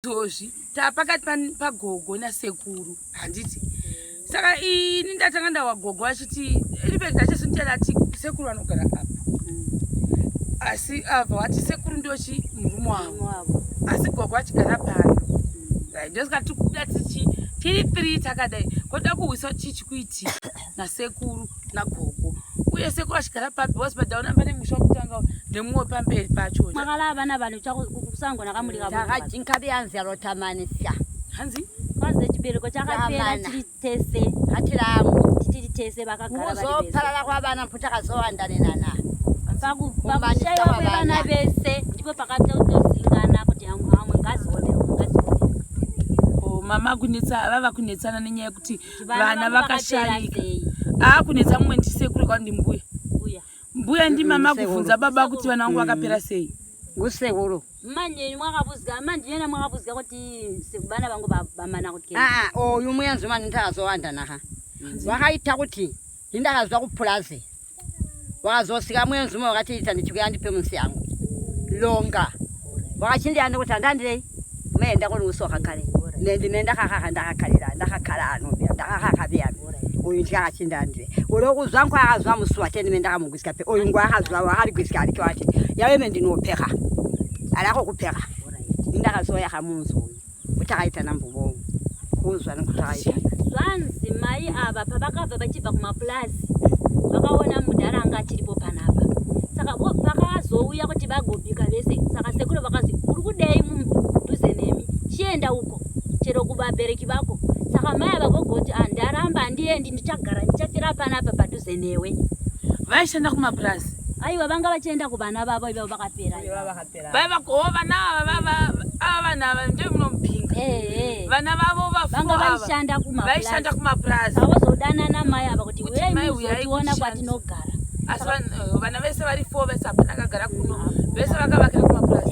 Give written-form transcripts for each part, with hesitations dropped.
Toshi tapakati pagogo nasekuru handiti saka ini ndatanga ndawagogo achiti ribe ndachesindira ati sekuru anogara apa asi ava wati sekuru ndochi murume wavo asi gogo achigara pano ndosika tikuda tiri 3 takadai koda kuwisa chichikuiti nasekuru nagogo uye sekuru achigara papi wasipadhauna pane musha wokutanga nemumwe pamberi pacho makala vana vanhu chakusango nakamulika takajinka bianzero tamanisa hanzi kwanze chibereko chakapera tiri tese hatiramu tiri tese vakagara vari parara kwavana mputakazovandanenana pakushaiwa kwevana vese ndipo pakatozingana kuti hamwe ngazi mama kunetsa vava kunetsana nenyaya yekuti vana vakashayika kunetsa mumwe ndisekuru kwandi mbuya ndi mama kuvunza baba kuti vana vangu vakapera sei ngusekuru manje mwakavuzika manje yena mwakavuzika kuti vana vangu vamana kuti oyu muyenzi mani ndakazowandanaha wakaita kuti ndakazwa kupulazi wakazosika muyenzi umwe wakatiita ndichikuya ndipe munsi yangu longa wakachindiyani kuti andandirei maenda kuli usoka kale nenda ndakakhala ano ndakakhabiyani uyu ndikakachindandire ulokuzwa nkwakazwa musuwa teni mendakamugwisika pe uyu ngwakazwa wakarigwisika aliko ati yaweme ndinopheka alako kupheka ndakazoyaka munzu uyu utakaita nambubo kuzwa nikutakaita zvanzi mai ava pavakabva vachibva kumapulazi vakaona mudhara anga tiripo panapa saka vakazouya kuti vagobika vese saka sekuru vakazi uri kudei mudhuze nemi chienda uko chero kuvabereki vako saka mai ava vogoti ndaramba handiendi ndichagara ndichafira panapa padhuze newe vaishanda kumapurazi aiwa vanga vachienda kuvana vavo ivavo vakapera vana ava vana ava ndio munomupinga vana vavo vanga vaishanda kumapurazi vavozodanana mai ava kuti uyaimuzotiona kwatinogara asi vana vese vari 4 vese hapana akagara kuno vese vakavakira kumapurazi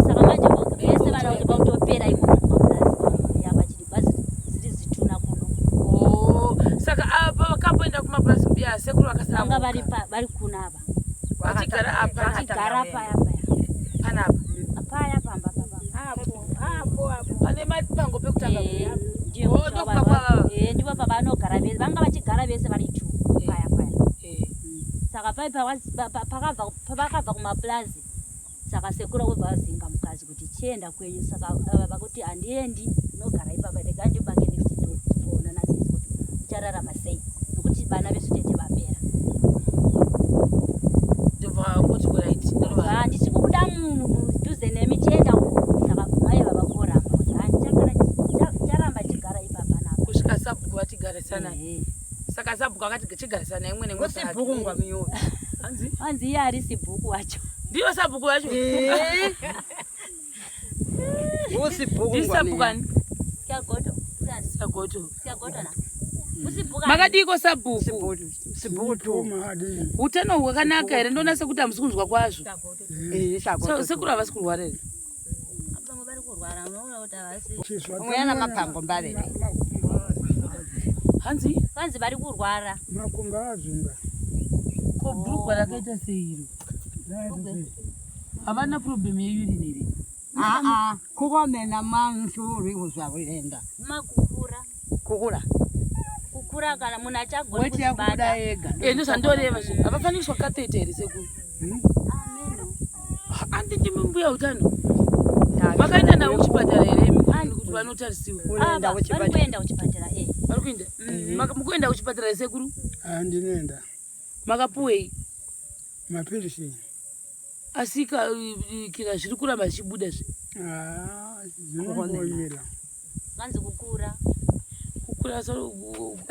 saka manje vese vana kuti vakutopera iko kumapurazi yava chiri bhazi ziri zituna kuno saka apa vakamboenda kumapurazi mbiya sekuru vakasara vanga vari kunava vachigara apa vachigara paya panapa paya pamba apo pane mapango pekutanga ndipo pavanogara vese vanga vachigara vese vari 2 paya saka pavakabva kumapulazi saka sekuru vobva vazinga mukadzi kuti chienda kwenyu saka vakuti handiendi nogara ipapa ndega ndibake nekuona nazisi kuti uchararama sei nokuti vana vesu tete vapera handisi kubuda mudhuze nemi chienda uko saka mai vavakoramba kuti handicharamba chigara ipapa napo kusvika sabhuku vatigarisana saka sabhuku akati chigarisana imwe nemwesibhuku ngwa miyo hanzi iye harisi bhuku wacho ndiyo sabhuku wacho usibhukungwani siagoto na makadiko sabhuku sibhuku tu utano hwakanaka here ndonase kuti hamusi kunzwa kwazvo sekuru havasi kurwara here umuyana mapango mbavere hanzi vari kurwara makumba azvinga kobhurugwa rakaita seiro havana problem yeyurini here kukomena mansu uri kuzvavirenda kukura kana munhu achagona ndozvandoreva zvinhu havafaniswa katete here sekuru anditi mumbuya utano vakaenda navo kuchipatara here kuti vanotarisiwa vari kuenda kuchipatara vari kuenda mukuenda kuchipatara here sekuru handinenda makapuwei mapirisi asi kira zviri kuramba zvichibuda zvinongoyera vanzi kukura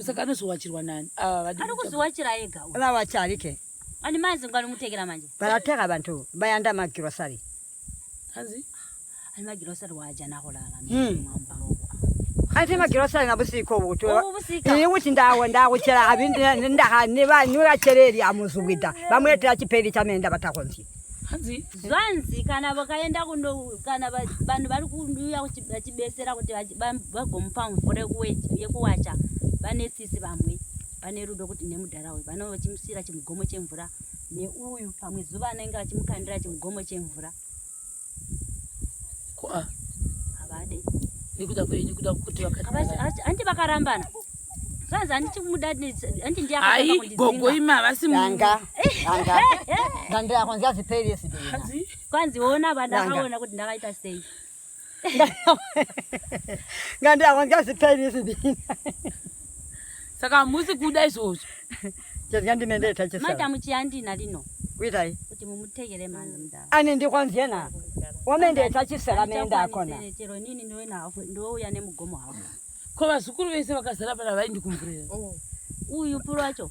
saka anozowachirwa nani ari kuzowachira ega lavacharike ani manzi ngwani mutekera manje varateka vantu vayanda magirosari hanzi ani magirosari waja nakolala ati magirosari nabusiko butu iyi kuti ndawuchera avi ndakanivachereri amuzugwita vamwetera chiperi chamenda vatakonzi zvanzi kana vakaenda kana vanhu vari kuuya vachibesera kuti vagomupa mvura yekuwacha vane tsisi vamwe vane rudo kuti nemudhara uyu vanova vachimusiyira chimugomo chemvura neuyu pamwe zuva anenge vachimukandira chimugomo chemvura ade nekuda kuti wakati anti vakarambana svanzi handichimudadi anti hai gogo ima Danga yako ndiyaziphelisi dina. kwanzi ona vandakaona kuti ndakaita sei Ngandi yako ndiyaziphelisi dina. saka musi kuda izvozvo Ngandinendeta chisala. madamu chiyandina lino Kuitai. kuti mumutekere mhanzi mudhara Ani ndikwanziyena. Wamendeta chisala menda akona. chero nini ndouya nemugomo havo ko vazukuru vese vakazara pana vaindi kumvurira uyu puro wacho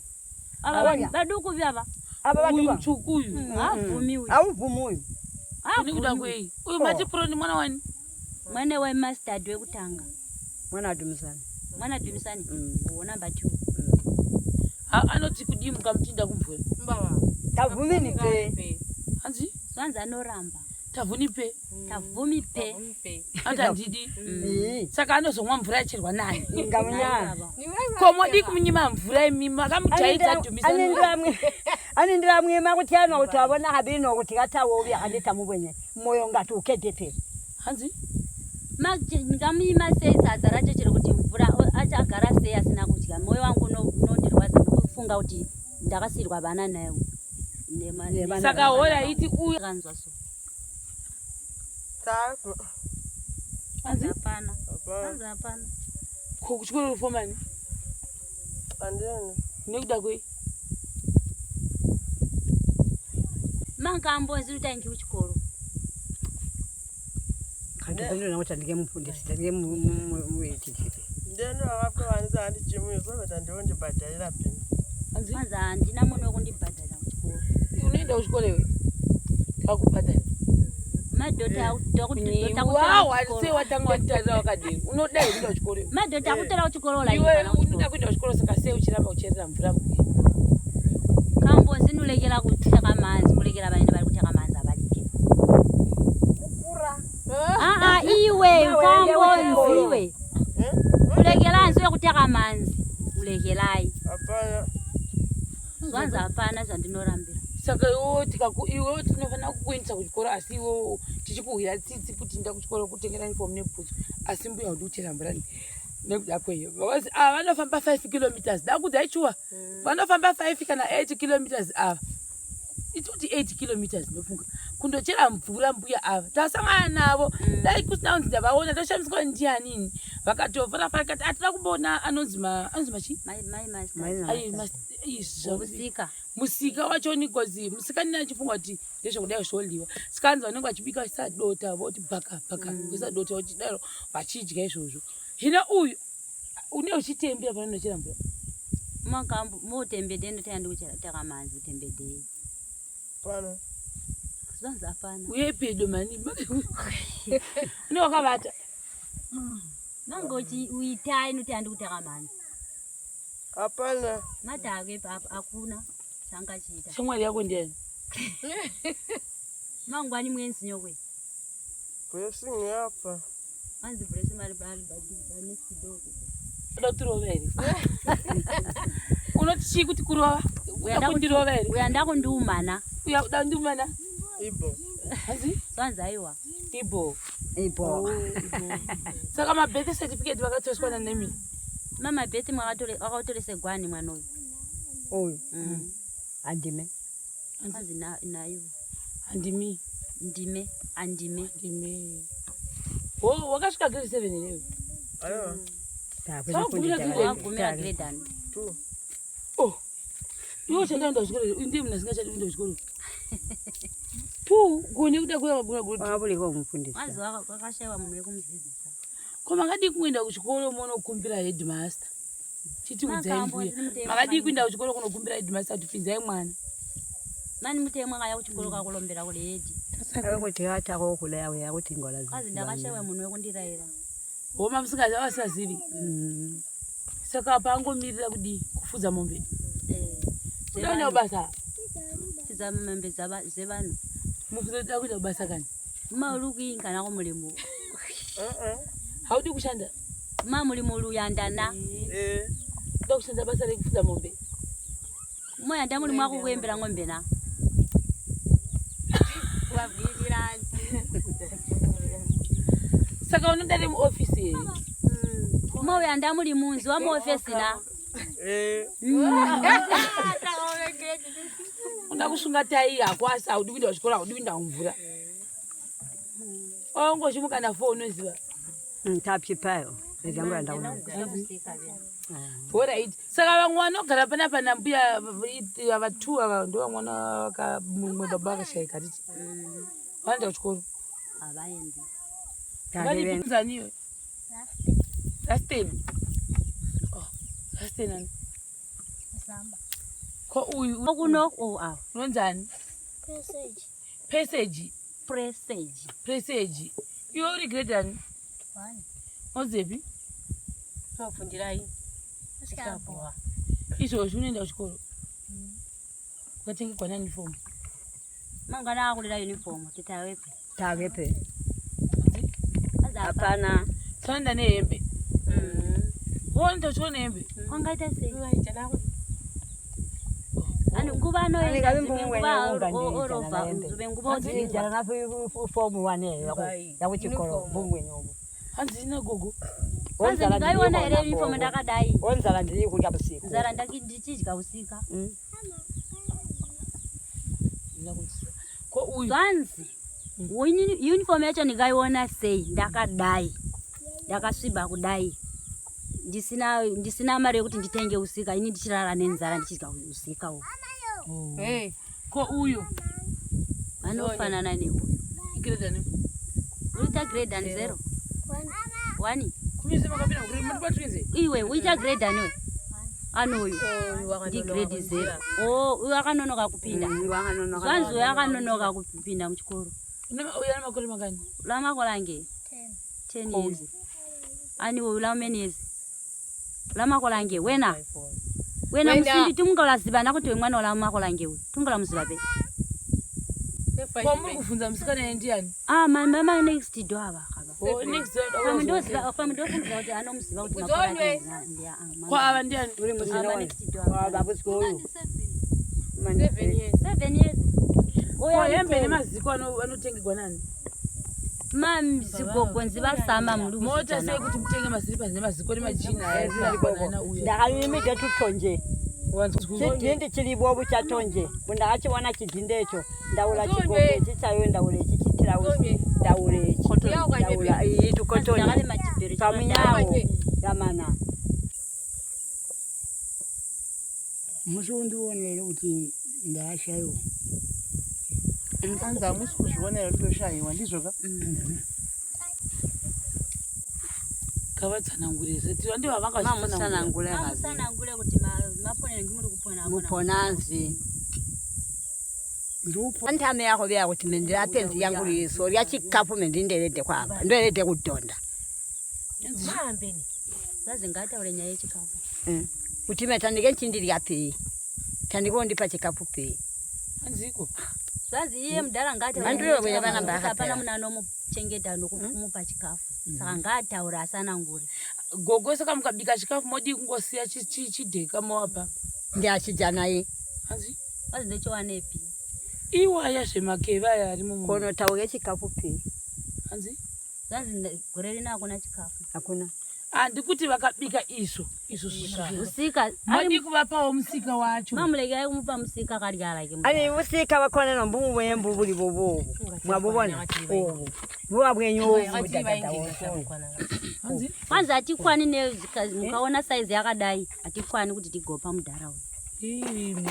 Awanya. vaduku vyava Aba uyu batuka. mutsvuku uyu havhumi uyu Awubvumu uyu. nekuda kwei uyu matipuro ni mwana wani mwene wemastad wekutanga Mwana adumisani. mwana dhimisani namba 2 anoti kudii mukamutinda kumvura Tavumini pe. hanzi svanzi anoramba tavhunipe tavumipe ati handidi saka anozomwa mvura yacherwa nani Ngamunyana. ko mwadi kumunyima mvura imima kamujaidza dhumisani Anindira mwema kuti ano kuti abona habino kuti katawo ubi akandita mubwenye moyo ngati ukedepe. hanzi ngamuyima sei sadza racho chero kuti mvura achagara sei asina kudya mwoyo wangu nondirwadza ndokufunga kuti ndakasirwa vana nayo saka hora iti uyu kanzwa so hanzi hapana hapana ko kuchikoro rufomani nekuda kwei mangambozi kuti aingi kuchikoro Kanti ndino kuti ndingemufundisi ndingemuiti. Ndendo akakuwanisa andichimuisa kuti ndondibhadharira peni. hanzi kwanza handina munhu wekundibhadhara kuchikoro unoenda kuchikoro iwe kakubhadhara madhodha sei watanga watarira wakadini unodai kuenda kuchikoro iwe madhodha akutera kuchikoro iwe unoda kuenda kuchikoro saka sei uchiramba ucherera mvura mbuya kambozi nulekera kuteka manzi kulekera vaende vari kuteka manzi avarike iwe kambonzi iwe kulekera nzi wekuteka manzi ulekerai Hapana. zvanzi hapana zvandinorambira saka iwewo tinofanira kukuendesa kuchikoro asi iwewo tichikuhwira tsitsi kuti nda kuchikoro kutengera uniform nebhutsu asi mbuya kuti uchera mvura nekuda kweyo because vanofamba 5 kilometers dakudzaichuwa vanofamba 5 kana 8 kilometers ava itoti 8 kilometers ndofunga kundochera mvura mbuya ava tasangana navo dai kusina kunzi ndavaona toshamiswa ndianini vakatovhura pakati atida kumboona anonzi chi musika musika wacho nikozi musika nina chifunga kuti ndezvekudai zvoliwa sikanzi vanenge vachibika sadota voti bhaka kusadota kuti daro vachidya izvozvo hina uyu une uchitembera panonochera mvura makambo motembedei ndotaenda kuchera manzi utembedei Hapana. zvanzi hapana uye pedo mani une wakavata mangoti uitai noti handi kuteka manzi Hapana. madhake hakuna changachiita shamwari yako ndiani mangwani mwenzi nyokwe Blessing hapa. manzi blesi mari banesidoko uda kutirova here unoti chii kuti kurova uda kundirova here uyanda kundiumana uya uda kundiumana Ibo. hanzi zvanzi aiwa ibo Saka mabirth certificate vakatoswana nemi mamabheti mwakatorese gwani mwana uyu uyu. Andime. anzi nayo handimi andime wakasvika grade 7 here Aiwa. wagumira grade 2. iwo chandaenda kuchikoro ndiye munhu asingachadi kuenda kuchikoro tu gone kuda kuyakagura kuti Wabulika umufundisi. wanzi wakashaiwa munhu wekumudzidzisa ko makadi kuenda kuchikoro monokumbira headmaster chitiudzai mbuya makadi kuenda kuchikoro kunokumbira headmaster kuti pinzai mwana mani mutemwe akaya kuchikoro kakulombera kule hedi Kuti atako kula yawe yakuti ngola. kwanzi ndakashaiwa munhu wekundirayira homa musingazi avasazivi saka pangomirira kudii kufudza mombe udaenda kubasa tidza mombe zevanhu mukuzoda kuita kubasa kani mauri kuinganako mulimo haudi kushanda mulimo luyandana uda kushanda basa rekufudza mombe moyanda mulimo akukuembera ng'ombe na Saka unondari muofisi here. Mowe andamuli munzi wa muofisi na. Unakusunga tai akwasa udibinda wachikora udibinda mvura. Ongo chimuka na phone uziva. Tapipayo. Ezangwa ndaona. Bora iti. Saka vamwana ogara panapa nambuya vatu ava ndo vamwana vakamumwe baba vakashayika titi. Vanoenda kuchikoro. Avaendi. Vanipinzaniwe. Lasteni. Oh, lasteni ani. Ko uyu Okuno unonzani? Passage. Presage. Iwe uri grade ani? 1. Ozepi? Tofundirai. Sikabwa. Izvozvi unoenda kuchikoro. Ukatenge nani uniform? mangana akulira uniform titawepe. Tawepe. Hapana. Sanda nehembe. Wonda chone hembe. Wangaita sei? Chanako. Ani nguva no Ani enda ngavimbo nguva mwenye orova unga nzube nguva Nzuri jana nafu form 1 ya kuchikoro bungwe nyobo. Hanzina gogo. Kwanza ndaiona ile uniform ndakadai. Onzala ndiri kurya busiku. Nzara ndakidichidya usika. Ko uyu. Zvanzi. Uniform yacho ndikaiona sei ndakadai. Ndakasviba kudai. Ndisina mari yekuti nditenge usika ini ndichirara nenzara ndichidya usika uyu. Ko uyu. Vanofanana newe. Grade ani? Uita grade and 0. 1. Kumize makapina kuri mutbatwize. Iwe uita grade aniwe. Anoyo. Ndi grade 0. Uyu akanonoka kupinda. Zvanzi uyu akanonoka kupinda muchikoro. Uyana makore makani? Lamakolange 10 years. Ani uyu lamenezi. Lamakolange wena musindi tungola zibana kuti mwana wala makolange uyu. Tungola muzibabe. Kwa muri kufunza musikana yendiani? Mama next door ava. Next door. Famdosi kuti anomuziva kuti makolange. Kwa ava ndiani? Uri muzina wa next door. Kwa babusiko uyu. 7 years. 7 years. Kwa hembe nemaziko anotengegwa nani? Mamziko nzivasama mulu. Mota sei kuti mutenge maslippers nemaziko nemajina ayafanana uye. Ndakalimita tutonje. Chidhindi chiribo buchatonje. Ndakachiwana chidhindi echo. Ndaula chigogo chichayo ndaule chichitira usi. Ndaule ndaula itu kotonje. Pamunyawo yamana. Musundionere kuti ndashayo. Anza musikuzvionera ndoshayiwa ndizvoka. Kavatsanangurisa tiwa ndiwo Mamusanangule Mamusanangule kuti maponera ngimuri kupona akona. muponanzi. Ndupo Antame yako bya kuti mendira penzi yangu liso lya chikafu mendinderede kwapa. Ndoerede kudonda. Mahambeni. Zazi ngataure nyaya yechikafu. Kuti metandike nchindiri yapi. Tandikondi pa chikafu pe. Hanziko. Zazi iye mudara ngataure. Andriwe bwe bana mbaka. Hapana munano muchengeta nokumupa chikafu. Saka ngataura asanangure. Gogo saka mukabika chikafu modi kungosiya chidheka moapa. Ndiachijana yi. Hanzi. Wazi ndechowanepi. Iwaya zvemakeva yari mumunhu. Kono tauge chikafu pe. Hanzi. Zazi gore rina akuna chikafu. Hakuna. Ndikuti vakabika iso Usika. Madi kuvapawo musika wacho. Mamulege ayi kumupa musika karyala ke. Ani usika bakona no mbubu wembu buli bobo. Mwabubona. Buwa bwenyo. Hanzi. Kwanza atikwani mukaona size yakadai atikwani kuti tigopa mudhara uyu.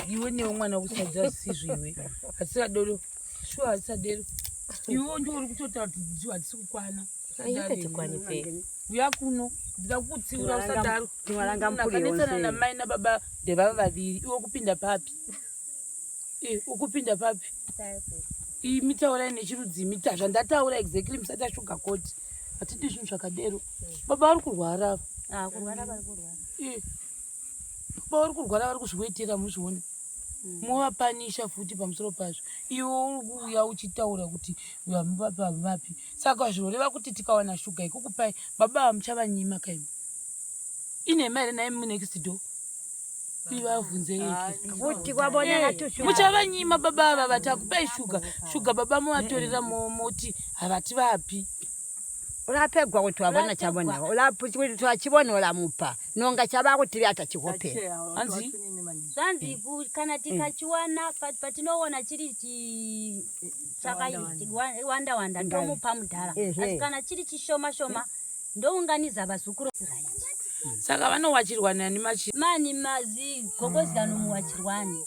Iwe newe mwana wekusadza sizviwe. Hatisadoro. Shuwa hatisadero. Iwe ndio uri kutotaura kuti ndiwo hatisi kukwana. Uya kuno ndida kutsiura usadaro. Tiwalanga mpuri Kanetsana yonse. namai nababa ndevava vaviri. Iwe kupinda papi? Ukupinda papi? Mitaura nechirudzi mita zvandataura exactly musati ashuga koti. Hatidi zvinhu zvakadero. Baba vari kurwara. Kurwara vari kurwara. Baba vari kurwara vari kuzviwetera muzvione. Movapanisha futi pamusoro pazvo. Iwe uri kuuya uchitaura kuti vamuvapi vamuvapi. Saka zvinoreva kuti tikawana shuga ikukupai baba hamuchavanyima kaimi. Inhema here naye munext door. Ivavhunze yeke. Kuti kwabonana tushu. Muchavanyima baba ava vatakupai shuga. Shuga baba movatorera moti havati vapi. olapegwa kuti wabona chabona olapuchikuti twachibona olamupa nonga chabakuti atachikope Anzi Zanzi kana tikachiwana patinoona chiri wanda tomupa mudhara asi kana chiri chishoma shoma ndounganiza vazukuru saka vanowachirwana nemachi mani mazi gokozano muwachirwani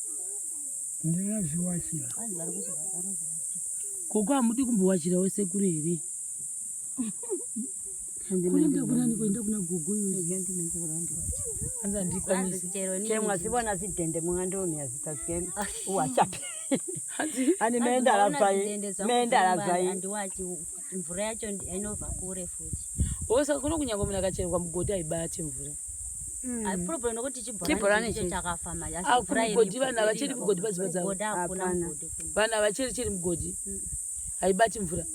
ndinazviwachira gogo hamudi kumbowachirawo sekuru here kunenge kunani kuenda kuna gogo anzi handikwanisi chemwazivona zidhende mungandomiya zitazikem uwachapi ani mendarazvai andiwachi mvura yacho inobva kure futi saka kuno kunyange munhu akacherwa mugodhi haibati mvura problem nokuti chibhorani chakafama mugodhi vanhu havacheri mugodhi padziva dzavo vanhu havacheri mugodhi haibati mvura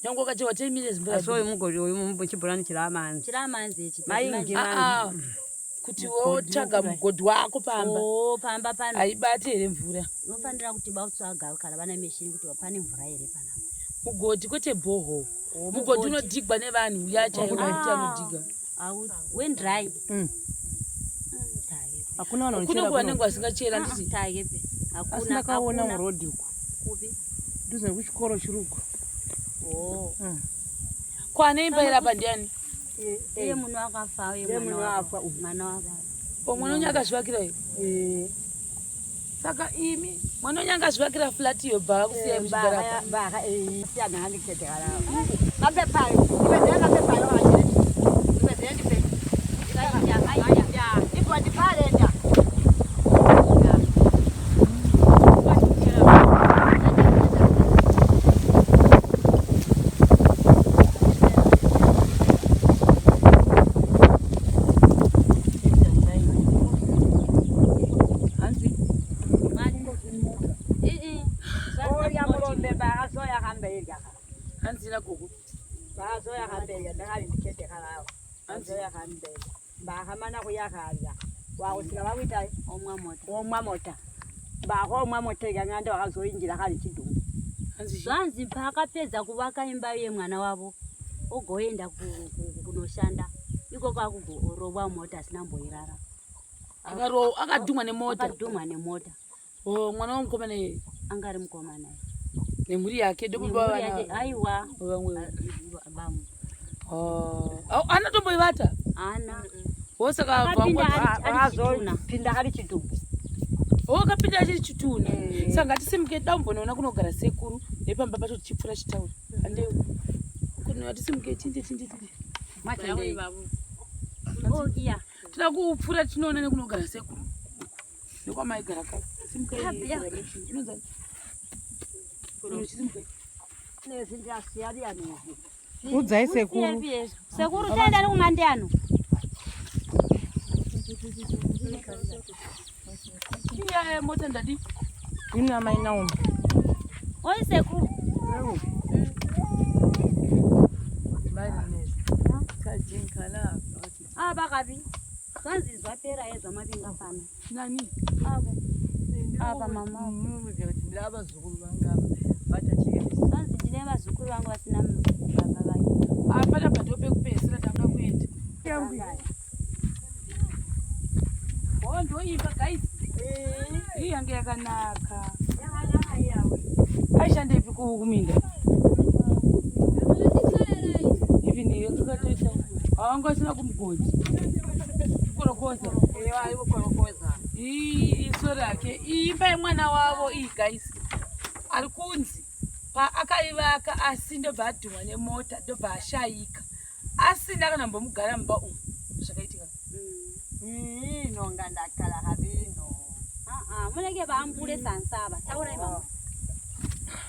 nyange ukacherwa 10 minutes mvura so mugodhi uyu chibhorani chiramanzi maingi kuti wotsvaga mugodhi wako pamba pano haibati here mvura unofanira kuti bautsvaga kana vana meshini kuti pane mvura here panapa mugodhi kwete bhoho mugodhi unodhigwa nevanhu uya chaiwo anodhiga when dry kuno kuvanenge vasingachera nditi tagepe asina kaona murodhi uku kupi ndoze kuchikoro chiri uku kwane imba irapa ndiani iye munhu akafa mwana wababa mwana wenyu akazvivakira iyo saka imi mwana wenyu akazvivakira flati iyo bhava kusiyai muchigara hanzina gogo bahamana kuyakalya wakusika bawita omwa mota baho omwa mota ikang'anda wakazoinjira kali chidumbu zvanzi paakapedza kuvaka imba yemwana wavo ogoenda kunoshanda ikoko akugorova mota asina mboirara akadhumwa nemota mwana wamukomana iye anga ari mukomana nemhuri yake aiwa anatomboivata ana osaka azopinda kali chidumbu wakapinda achiri chituna saka ngatisimuke dambonoona kunogara sekuru nepamba pacho tichipfuura chitaura handeu kunatisimuke tinde tida kupfuura tinoona nekunogara sekuru nekwamaigara kale udzai sekuru taenda nekumandi ano iya mota ndadi ina mai naomi oi sekuru bakapi zvanzi zvapera ezvamavinga fana nani apa mama ndavazukuru vangava vatachikesi zvanzi ndine vazukuru vangu vasina baba vake apana pato pekupedzisira tanga kuenda ndoimba guys iyi yange yakanaka aishandeipi kuminda even yakakatoita awanga asina kumugodhi kukorokoza iso rake imba yemwana wavo iyi guys ari kunzi paakaivaka asi ndobva adhumwa nemota ndobva ashayika asina kana mbomugara mumba umu zvakaitika nonga ndakala habino munenge vaambule sansava taurai mama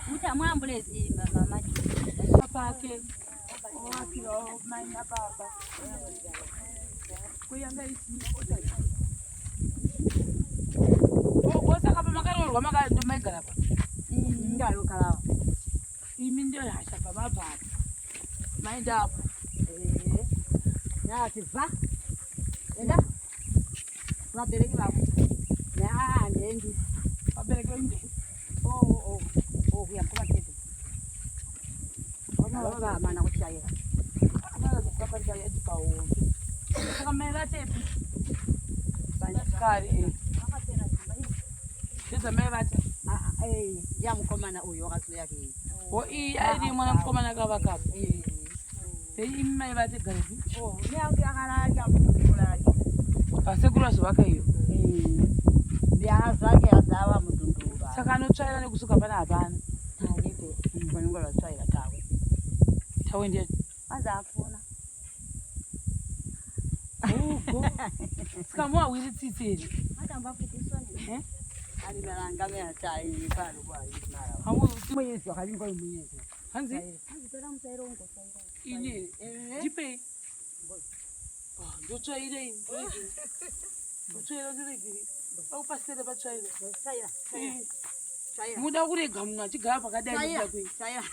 muti amuambule mama pake owakirawo mai nababa kuyanga isiota osaka pamakaroorwa maigara pa ndalokalawa imi ndio hasha pamabhata maindapo nasiva enda vabereki vavo ndendi vabereki veinde kuya kuvatete Baba mana kuchaira. Papa yati pawo. Saka mai vatepi. Kare. Ndizo mai vate. Ya mukomana uyo wakazoya ke. Wo ari mwana mukomana kavakapa. Sei mai vate gare. Nyangu yakala ya kukula. Pasekuru zvaka iyo. Ndiana zvake yazava mudundura. Saka anotsvaira nekusuka pana hapana. Ndiko kwengola tsvaira tawe. Tawe ndiye. Anza afuna. Saka mwa wiri tsitsiri. Atamba kutisoni. Ali malanga me atai pano kwa mara. Hamu Mwenyezi akalingo mwenyezi. hanzi Anzi tora musairongo sairo. ini dipe. Ndotsvaire. Ndotsvaire ndirigiri. Aupasere patsvaire. Tsvaira. Tsvaira. Muda kurega munhu achigara pakadai nokuda kwei. Tsvaira.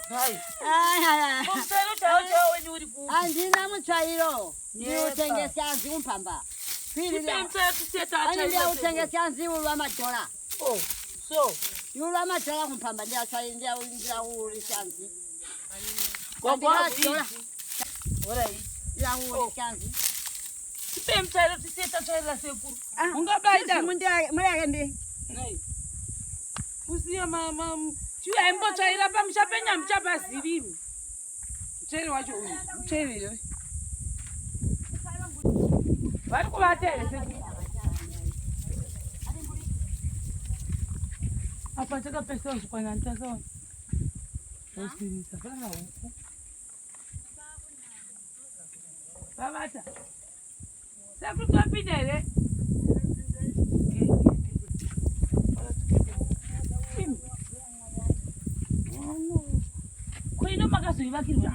Hai. Ai. Mutsvairo tawo wenyu uri ku. Andina mutsvairo. Ndiutengesa anzi kumpamba. Mutsvairo tiseta Ani ndiutengesa anzi ulwa madola. Oh, so. Ulwa madola kumpamba ndiatsvaira uri anzi. Gogo. Alright. Ya uri anzi. Mutsvairo tiseta tsvaira sekuru. Ungabaida. Muyake ndi. Hai. Usiya mama. Chiu aimbotsvaira pamusha penya muchapazivi. Mutsvairo wacho uyu. Mutsvairo iyo. Vari kuvata here sekuru. Apa takapesa zvikwanani tasaona. Osirisa pana huku. Vavata. Sekuru twapinda here. Kwino makazoivakirwa.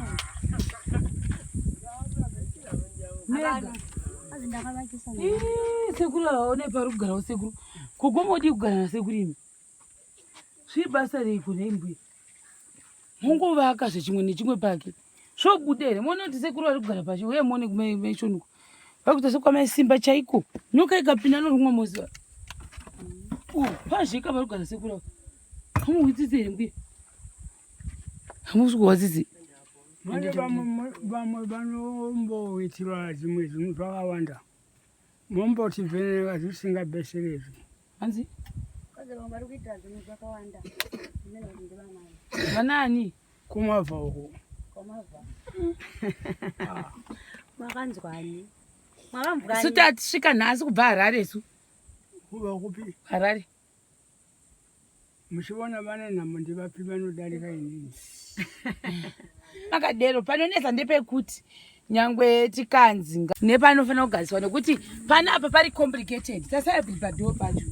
Mega. Anzi ndakavakisa. Sekuru aone pari kugara sekuru. Kugomodi kugara nasekuru imi. Zvibasa reiko nembuya. Mungovaka zvechimwe nechimwe pake. Zvobuda here. Muone kuti sekuru ari kugara pacho uye muone kumeshonukwa. Vakuita sekwamai simba chaiko. Nyoka ikapinda norumwa mozi. Pazvika vari kugara sekuru. Hamuhwitsitse here mbuya. Hamusi kuhwadzidze. Vamwe vanomboitirwa zvimwe zvinhu zvakawanda. Mombotivheneka zvisingabheserezvi. Hanzi? Kaze vamwe vari kuita zvinhu zvakawanda. Zvimene kuti ndivanani. Vanani? Kumabva uko. Komavha. Mwakanzwani? Mwakamvurani? Suti atisvika nhasi kubva Harare su. Kuva kupi? Harare. Muchiona vane nhamo ndivapi vanodarika inini. Makadero panonesa ndepekuti nyangwe tikanzi nepanofanira kugariswa nekuti pana apa pari complicated. Tasaya bhibhadho pacho.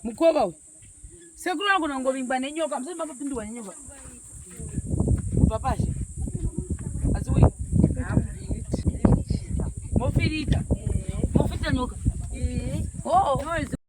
Mukova uyu. Sekuru wangu nongovingwa nenyoka. Musati mapapindwa nenyoka. Papashe. Asi uyu. Mofirita. Mofirita nyoka. Oh.